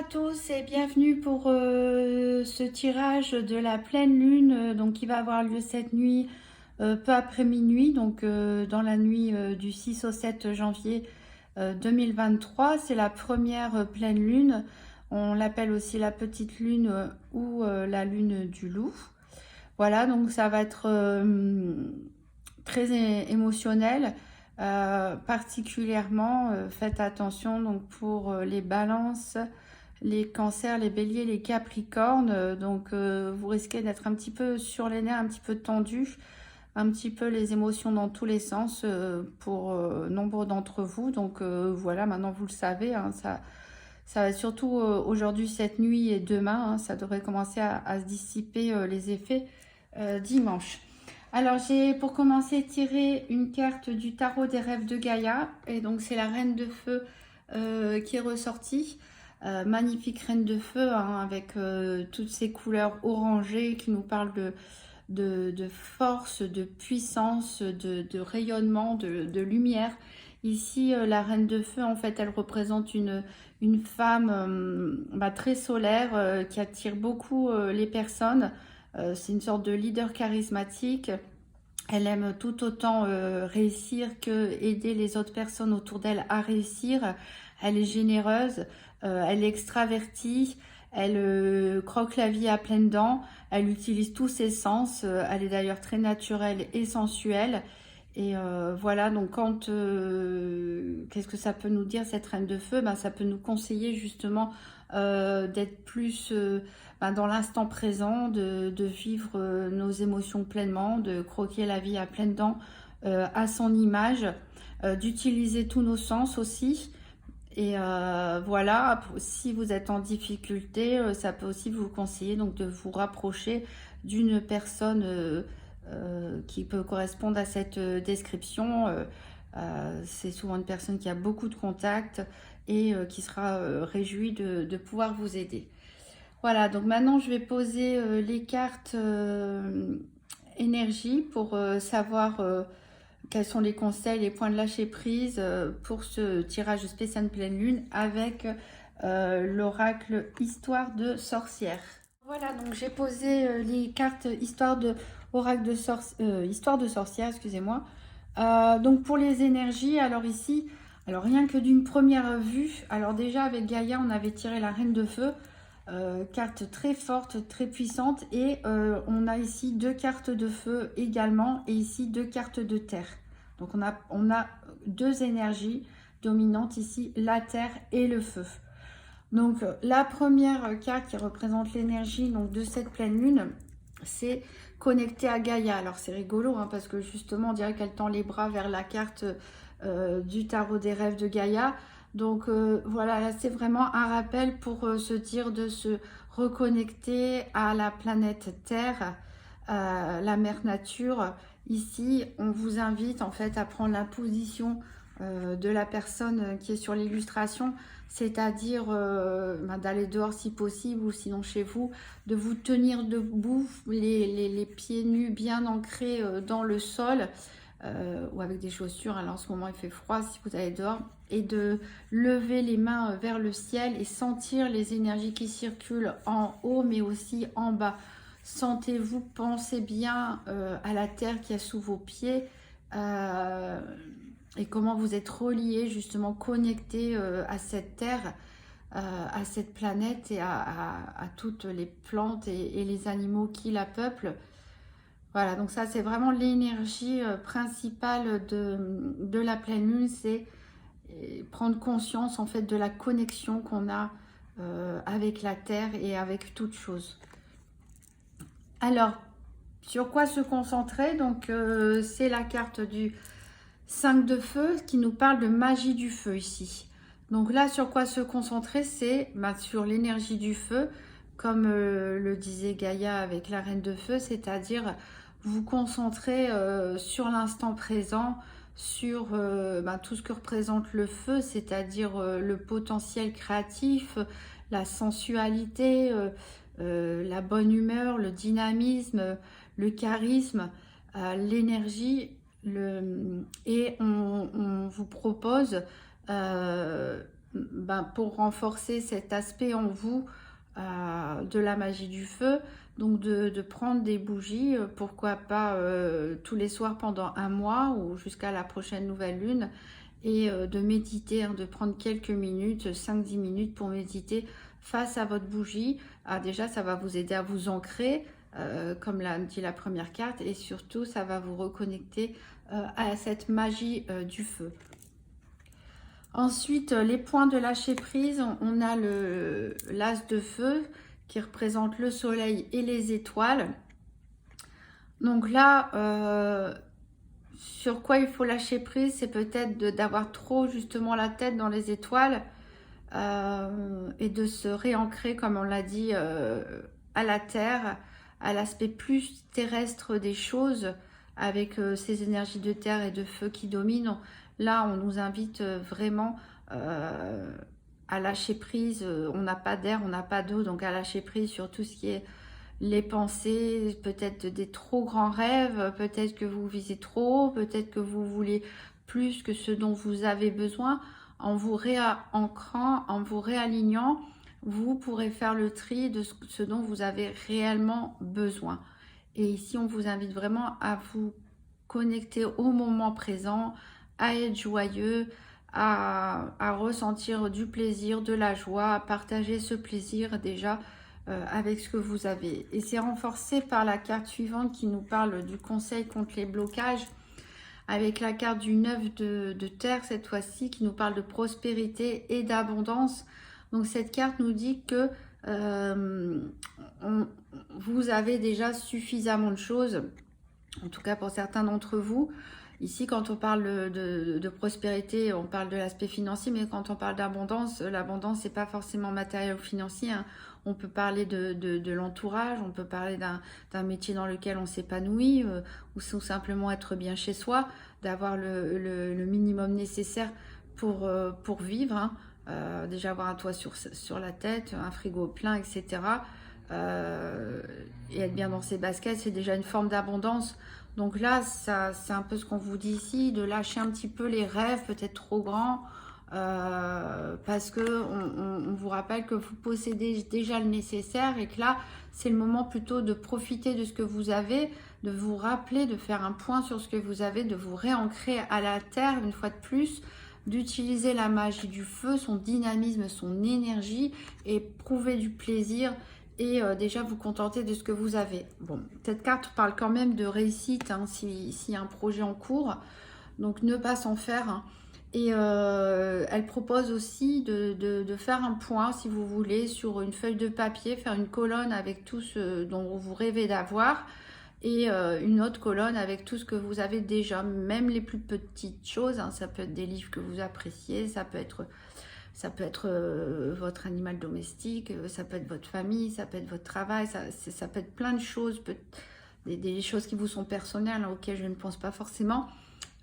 tous et bienvenue pour ce tirage de la pleine lune donc qui va avoir lieu cette nuit peu après minuit, donc dans la nuit du 6 au 7 janvier 2023. C'est la première pleine lune, on l'appelle aussi la petite lune ou la lune du loup. Voilà, donc ça va être très émotionnel. Particulièrement, faites attention donc pour les balances, les cancers, les béliers, les capricornes. Donc vous risquez d'être un petit peu sur les nerfs, un petit peu tendu, un petit peu les émotions dans tous les sens pour nombre d'entre vous. Donc voilà, maintenant vous le savez, hein, ça va surtout aujourd'hui, cette nuit et demain, hein, ça devrait commencer à se dissiper les effets dimanche. Alors j'ai pour commencer tiré une carte du tarot des rêves de Gaïa, et donc c'est la reine de feu qui est ressortie. Magnifique reine de feu, hein, avec toutes ces couleurs orangées qui nous parlent de force, de puissance, de rayonnement, de lumière. Ici, la reine de feu, en fait, elle représente une femme très solaire qui attire beaucoup les personnes. C'est une sorte de leader charismatique. Elle aime tout autant réussir que aider les autres personnes autour d'elle à réussir. Elle est généreuse, elle est extravertie, elle croque la vie à pleines dents, elle utilise tous ses sens, elle est d'ailleurs très naturelle et sensuelle. Et voilà, donc qu'est-ce que ça peut nous dire cette reine de feu? Ça peut nous conseiller justement d'être plus dans l'instant présent, de vivre nos émotions pleinement, de croquer la vie à pleines dents à son image, d'utiliser tous nos sens aussi. Et voilà, si vous êtes en difficulté, ça peut aussi vous conseiller donc de vous rapprocher d'une personne qui peut correspondre à cette description. C'est souvent une personne qui a beaucoup de contacts et qui sera réjouie de pouvoir vous aider. Voilà, donc maintenant je vais poser les cartes énergie pour savoir quels sont les conseils, les points de lâcher prise pour ce tirage spécial pleine lune avec l'oracle Histoire de sorcière. Voilà, donc j'ai posé les cartes Histoire de Histoire de sorcière, excusez-moi. Donc pour les énergies, alors ici, alors rien que d'une première vue, alors déjà avec Gaïa, on avait tiré la reine de feu. Carte très forte, très puissante, et on a ici deux cartes de feu également, et ici deux cartes de terre. Donc on a deux énergies dominantes ici, la terre et le feu. Donc la première carte qui représente l'énergie donc de cette pleine lune, c'est connecté à Gaïa. Alors c'est rigolo hein, parce que justement on dirait qu'elle tend les bras vers la carte du tarot des rêves de Gaïa. Donc voilà, là c'est vraiment un rappel pour se dire de se reconnecter à la planète Terre, la mère nature. Ici, on vous invite en fait à prendre la position de la personne qui est sur l'illustration, c'est-à-dire d'aller dehors si possible, ou sinon chez vous, de vous tenir debout, les pieds nus bien ancrés dans le sol, ou avec des chaussures. Alors en ce moment il fait froid si vous allez dehors, et de lever les mains vers le ciel et sentir les énergies qui circulent en haut mais aussi en bas. Sentez-vous, pensez bien à la terre qui est sous vos pieds, et comment vous êtes relié, justement connecté à cette terre, à cette planète et à toutes les plantes et les animaux qui la peuplent. Voilà, donc ça c'est vraiment l'énergie principale de la pleine lune, c'est prendre conscience en fait de la connexion qu'on a avec la terre et avec toute chose. Alors, sur quoi se concentrer? Donc c'est la carte du 5 de feu qui nous parle de magie du feu ici. Donc là, sur quoi se concentrer? C'est sur l'énergie du feu, comme le disait Gaïa avec la reine de feu, c'est-à-dire vous concentrer sur l'instant présent, sur tout ce que représente le feu, c'est-à-dire le potentiel créatif, la sensualité, la bonne humeur, le dynamisme, le charisme, l'énergie. Et on vous propose pour renforcer cet aspect en vous de la magie du feu. Donc de prendre des bougies, pourquoi pas tous les soirs pendant un mois ou jusqu'à la prochaine nouvelle lune, et de méditer, hein, de prendre quelques minutes, 5-10 minutes pour méditer face à votre bougie. Déjà, ça va vous aider à vous ancrer, comme l'a dit la première carte, et surtout, ça va vous reconnecter à cette magie du feu. Ensuite, les points de lâcher prise, on a l'as de feu qui représente le soleil et les étoiles. Donc là, sur quoi il faut lâcher prise, c'est peut-être d'avoir trop justement la tête dans les étoiles et de se réancrer, comme on l'a dit, à la terre, à l'aspect plus terrestre des choses, avec ces énergies de terre et de feu qui dominent. Là, on nous invite vraiment à lâcher prise. On n'a pas d'air, on n'a pas d'eau, donc à lâcher prise sur tout ce qui est les pensées, peut-être des trop grands rêves, peut-être que vous visez trop haut, peut-être que vous voulez plus que ce dont vous avez besoin. En vous réancrant, en vous réalignant, vous pourrez faire le tri de ce dont vous avez réellement besoin. Et ici, on vous invite vraiment à vous connecter au moment présent, à être joyeux, à ressentir du plaisir, de la joie, à partager ce plaisir déjà avec ce que vous avez. Et c'est renforcé par la carte suivante qui nous parle du conseil contre les blocages, avec la carte du 9 de terre cette fois-ci, qui nous parle de prospérité et d'abondance. Donc cette carte nous dit que vous avez déjà suffisamment de choses, en tout cas pour certains d'entre vous. Ici, quand on parle de prospérité, on parle de l'aspect financier, mais quand on parle d'abondance, l'abondance, c'est pas forcément matériel ou financier, hein. On peut parler de l'entourage, on peut parler d'un métier dans lequel on s'épanouit, ou simplement être bien chez soi, d'avoir le minimum nécessaire pour vivre, hein. Déjà avoir un toit sur la tête, un frigo plein, etc. Et être bien dans ses baskets, c'est déjà une forme d'abondance. Donc là, c'est un peu ce qu'on vous dit ici, de lâcher un petit peu les rêves, peut-être trop grands, parce que on vous rappelle que vous possédez déjà le nécessaire et que là, c'est le moment plutôt de profiter de ce que vous avez, de vous rappeler, de faire un point sur ce que vous avez, de vous réancrer à la terre une fois de plus, d'utiliser la magie du feu, son dynamisme, son énergie et prouver du plaisir et déjà vous contenter de ce que vous avez. Bon, cette carte parle quand même de réussite, hein, s'il y a un projet en cours, donc ne pas s'en faire, hein. Et elle propose aussi de faire un point, si vous voulez, sur une feuille de papier, faire une colonne avec tout ce dont vous rêvez d'avoir, et une autre colonne avec tout ce que vous avez déjà, même les plus petites choses, hein. Ça peut être des livres que vous appréciez, ça peut être votre animal domestique, ça peut être votre famille, ça peut être votre travail, ça peut être plein de choses, des choses qui vous sont personnelles, hein, auxquelles je ne pense pas forcément.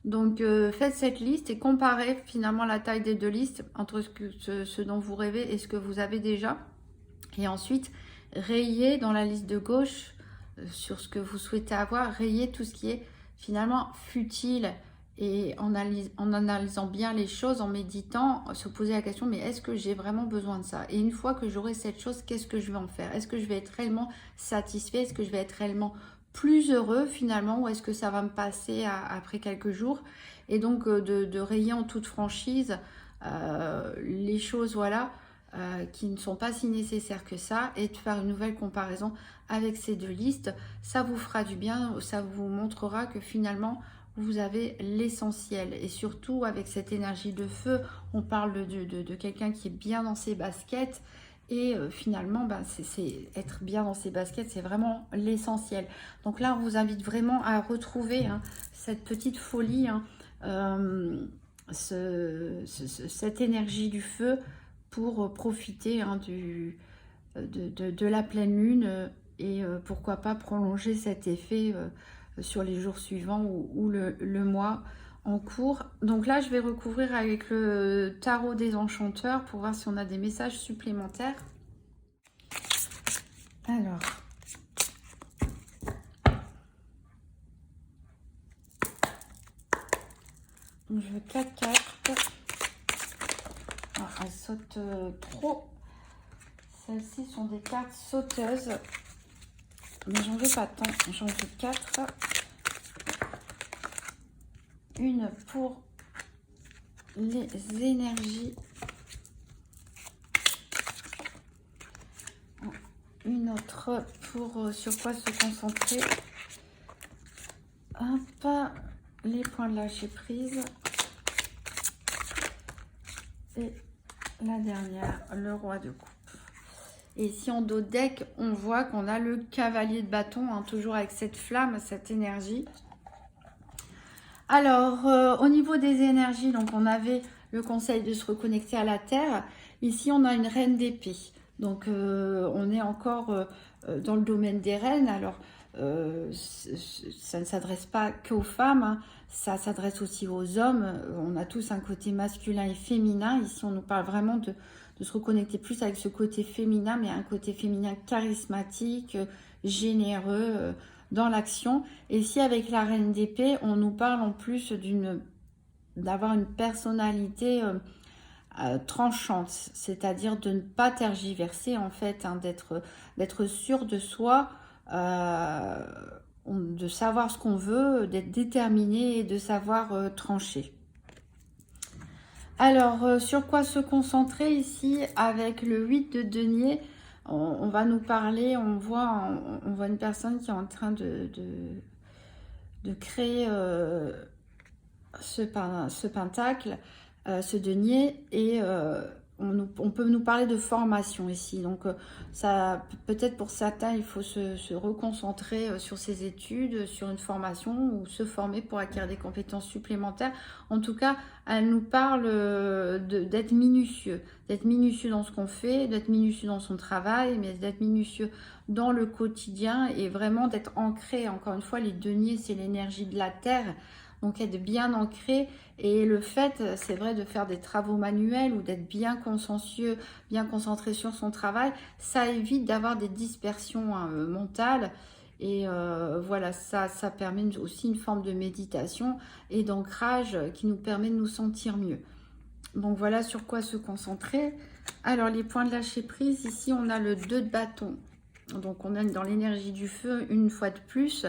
Donc faites cette liste et comparez finalement la taille des deux listes entre ce dont vous rêvez et ce que vous avez déjà. Et ensuite, rayez dans la liste de gauche sur ce que vous souhaitez avoir, rayez tout ce qui est finalement futile. Et en analysant bien les choses, en méditant, se poser la question, mais est-ce que j'ai vraiment besoin de ça? Et une fois que j'aurai cette chose, qu'est-ce que je vais en faire? Est-ce que je vais être réellement satisfait? Est-ce que je vais être réellement plus heureux finalement? Ou est-ce que ça va me passer après quelques jours? Et donc de rayer en toute franchise les choses, voilà, qui ne sont pas si nécessaires que ça, et de faire une nouvelle comparaison avec ces deux listes. Ça vous fera du bien, ça vous montrera que finalement, vous avez l'essentiel. Et surtout avec cette énergie de feu, on parle de quelqu'un qui est bien dans ses baskets. Et finalement, c'est être bien dans ses baskets, c'est vraiment l'essentiel. Donc là, on vous invite vraiment à retrouver, hein, cette petite folie, hein, cette énergie du feu pour profiter, hein, de la pleine lune et pourquoi pas prolonger cet effet sur les jours suivants ou le mois en cours. Donc là, je vais recouvrir avec le tarot des enchanteurs pour voir si on a des messages supplémentaires. Alors, donc je veux 4 cartes. Alors, elles sautent trop. Celles-ci sont des cartes sauteuses. Mais j'en veux pas tant. J'en veux 4. Une pour les énergies. Une autre pour sur quoi se concentrer. Hop, les points de lâcher prise. Et la dernière, le roi de coupe. Et ici en dos de deck, on voit qu'on a le cavalier de bâton, hein, toujours avec cette flamme, cette énergie. Alors, au niveau des énergies, donc on avait le conseil de se reconnecter à la terre. Ici, on a une reine d'épée. Donc, on est encore dans le domaine des reines. Alors, ça ne s'adresse pas qu'aux femmes, hein. Ça s'adresse aussi aux hommes. On a tous un côté masculin et féminin. Ici, on nous parle vraiment de se reconnecter plus avec ce côté féminin, mais un côté féminin charismatique, généreux, dans l'action. Et ici, avec la reine d'épée, on nous parle en plus d'avoir une personnalité tranchante, c'est-à-dire de ne pas tergiverser, en fait, hein, d'être sûr de soi, de savoir ce qu'on veut, d'être déterminé et de savoir trancher. Alors, sur quoi se concentrer ici avec le 8 de denier? On va nous parler, on voit une personne qui est en train de créer ce pentacle, ce denier, et on peut nous parler de formation ici. Donc ça, peut-être pour certains, il faut se reconcentrer sur ses études, sur une formation, ou se former pour acquérir des compétences supplémentaires. En tout cas, elle nous parle d'être minutieux dans ce qu'on fait, d'être minutieux dans son travail, mais d'être minutieux dans le quotidien, et vraiment d'être ancré. Encore une fois, les deniers, c'est l'énergie de la terre. Donc être bien ancré, et le fait, c'est vrai, de faire des travaux manuels ou d'être bien consciencieux, bien concentré sur son travail, ça évite d'avoir des dispersions mentales. Et voilà, ça permet aussi une forme de méditation et d'ancrage qui nous permet de nous sentir mieux. Donc voilà sur quoi se concentrer. Alors les points de lâcher prise, ici on a le 2 de bâton. Donc on est dans l'énergie du feu une fois de plus.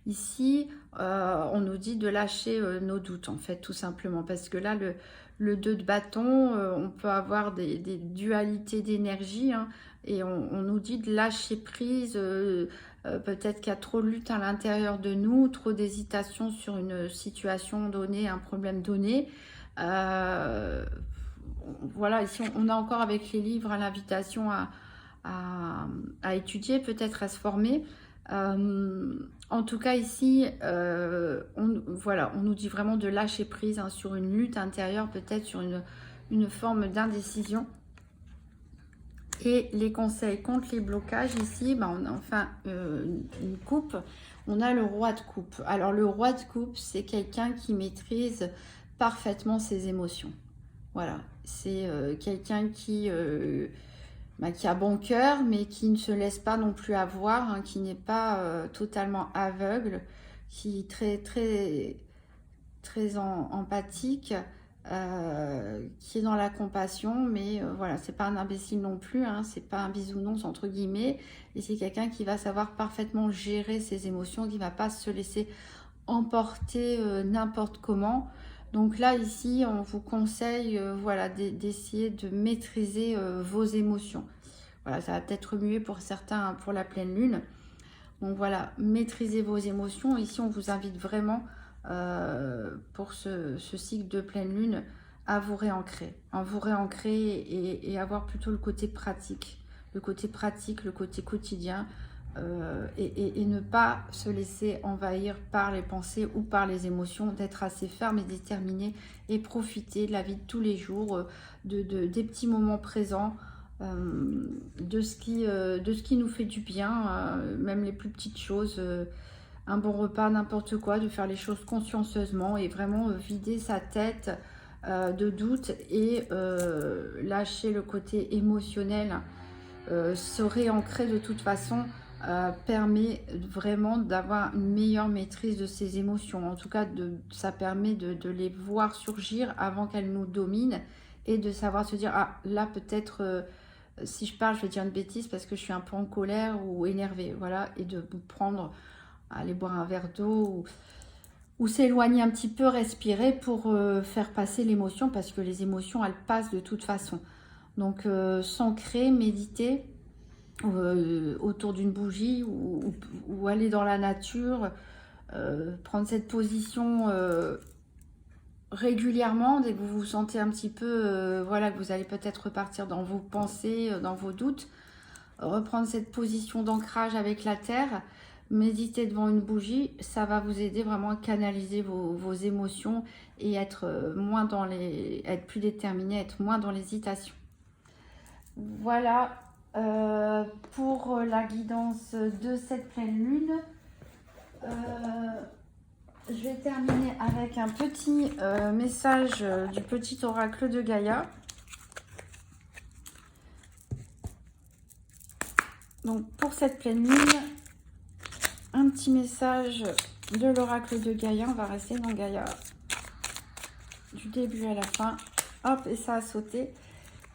Ici, on nous dit de lâcher nos doutes, en fait, tout simplement. Parce que là, le 2 de bâton, on peut avoir des dualités d'énergie, hein, et on nous dit de lâcher prise. Peut-être qu'il y a trop de lutte à l'intérieur de nous, trop d'hésitation sur une situation donnée, un problème donné. Voilà, ici, on a encore avec les livres l'invitation à étudier, peut-être à se former. En tout cas ici, voilà, on nous dit vraiment de lâcher prise, hein, sur une lutte intérieure, peut-être sur une forme d'indécision. Et les conseils contre les blocages, ici, on a enfin une coupe. On a le roi de coupe. Alors le roi de coupe, c'est quelqu'un qui maîtrise parfaitement ses émotions. Voilà, c'est quelqu'un qui a bon cœur, mais qui ne se laisse pas non plus avoir, hein, qui n'est pas totalement aveugle, qui est très empathique, qui est dans la compassion, mais voilà, c'est pas un imbécile non plus, hein, c'est pas un bisounours entre guillemets, et c'est quelqu'un qui va savoir parfaitement gérer ses émotions, qui va pas se laisser emporter n'importe comment. Donc là, ici, on vous conseille voilà, d'essayer de maîtriser vos émotions. Voilà, ça va peut-être remuer pour certains pour la pleine lune. Donc voilà, maîtrisez vos émotions. Ici, on vous invite vraiment pour ce cycle de pleine lune à vous réancrer. Et avoir plutôt le côté pratique. Le côté quotidien. Et ne pas se laisser envahir par les pensées ou par les émotions, d'être assez ferme et déterminé et profiter de la vie de tous les jours, des petits moments présents, de ce qui nous fait du bien, même les plus petites choses, un bon repas, n'importe quoi, de faire les choses consciencieusement et vraiment vider sa tête de doutes et lâcher le côté émotionnel, se réancrer de toute façon. Permet vraiment d'avoir une meilleure maîtrise de ses émotions. En tout cas, ça permet de les voir surgir avant qu'elles nous dominent et de savoir se dire, ah là peut-être si je parle je vais dire une bêtise parce que je suis un peu en colère ou énervée, voilà, et de vous prendre, aller boire un verre d'eau ou s'éloigner un petit peu, respirer pour faire passer l'émotion, parce que les émotions elles passent de toute façon. Donc s'ancrer, méditer autour d'une bougie ou aller dans la nature, prendre cette position régulièrement dès que vous vous sentez un petit peu, voilà, que vous allez peut-être repartir dans vos pensées, dans vos doutes, reprendre cette position d'ancrage avec la terre, méditer devant une bougie, ça va vous aider vraiment à canaliser vos émotions et être moins dans être plus déterminé, être moins dans l'hésitation. Voilà pour la guidance de cette pleine lune. Je vais terminer avec un petit message du petit oracle de Gaïa. Donc pour cette pleine lune, un petit message de l'oracle de Gaïa. On va rester dans Gaïa du début à la fin. Hop, et ça a sauté.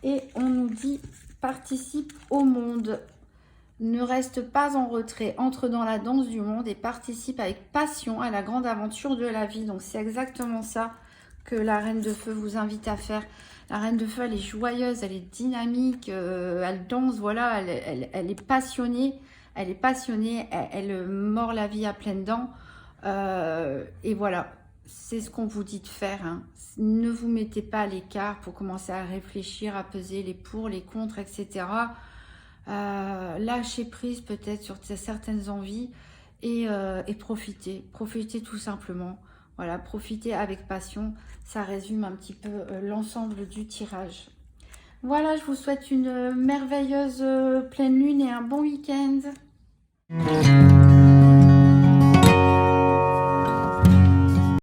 Et on nous dit, participe au monde. Ne reste pas en retrait, entre dans la danse du monde et participe avec passion à la grande aventure de la vie. Donc c'est exactement ça que la Reine de Feu vous invite à faire. La Reine de Feu, elle est joyeuse, elle est dynamique, elle danse, voilà, elle est passionnée. Elle est passionnée, elle mord la vie à pleines dents. Et voilà, c'est ce qu'on vous dit de faire. Hein. Ne vous mettez pas à l'écart pour commencer à réfléchir, à peser les pour, les contre, etc. Lâcher prise peut-être sur certaines envies et profiter tout simplement, voilà, profiter avec passion. Ça résume un petit peu l'ensemble du tirage. Voilà, je vous souhaite une merveilleuse pleine lune et un bon week-end.